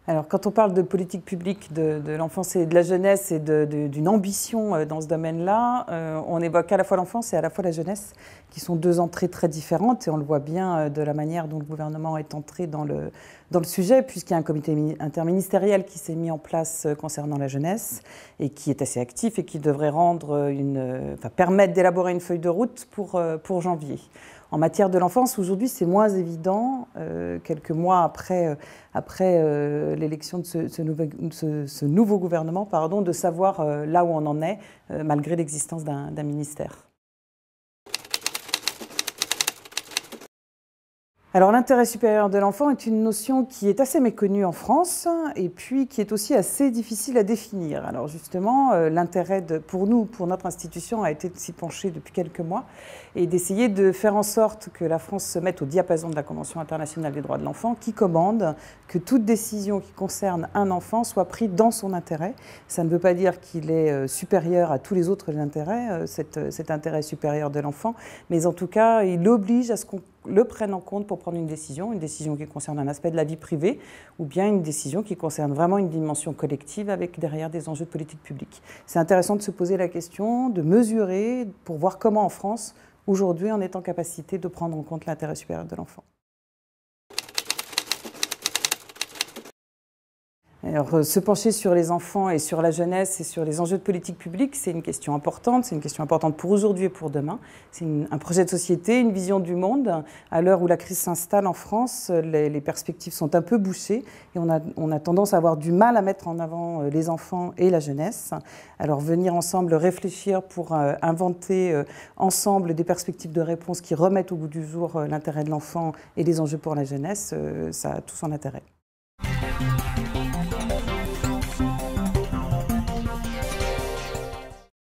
Alors, quand on parle de politique publique de l'enfance et de la jeunesse et d'une ambition dans ce domaine-là, on évoque à la fois l'enfance et à la fois la jeunesse, qui sont deux entrées très différentes, et on le voit bien de la manière dont le gouvernement est entré dans le sujet, puisqu'il y a un comité interministériel qui s'est mis en place concernant la jeunesse, et qui est assez actif et qui devrait permettre d'élaborer une feuille de route pour janvier. En matière de l'enfance, aujourd'hui, c'est moins évident, quelques mois après l'élection de ce nouveau gouvernement, de savoir là où on en est, malgré l'existence d'un ministère. Alors, l'intérêt supérieur de l'enfant est une notion qui est assez méconnue en France et puis qui est aussi assez difficile à définir. Alors justement, l'intérêt pour nous, pour notre institution, a été de s'y pencher depuis quelques mois et d'essayer de faire en sorte que la France se mette au diapason de la Convention internationale des droits de l'enfant qui commande que toute décision qui concerne un enfant soit prise dans son intérêt. Ça ne veut pas dire qu'il est supérieur à tous les autres intérêts, cet intérêt supérieur de l'enfant, mais en tout cas, il oblige à ce qu'on le prenne en compte pour prendre une décision qui concerne un aspect de la vie privée ou bien une décision qui concerne vraiment une dimension collective avec derrière des enjeux de politique publique. C'est intéressant de se poser la question, de mesurer pour voir comment en France, aujourd'hui, on est en capacité de prendre en compte l'intérêt supérieur de l'enfant. Alors, se pencher sur les enfants et sur la jeunesse et sur les enjeux de politique publique, c'est une question importante. C'est une question importante pour aujourd'hui et pour demain. C'est un projet de société, une vision du monde. À l'heure où la crise s'installe en France, les perspectives sont un peu bouchées et on a tendance à avoir du mal à mettre en avant les enfants et la jeunesse. Alors, venir ensemble réfléchir pour inventer ensemble des perspectives de réponse qui remettent au goût du jour l'intérêt de l'enfant et les enjeux pour la jeunesse, ça a tout son intérêt.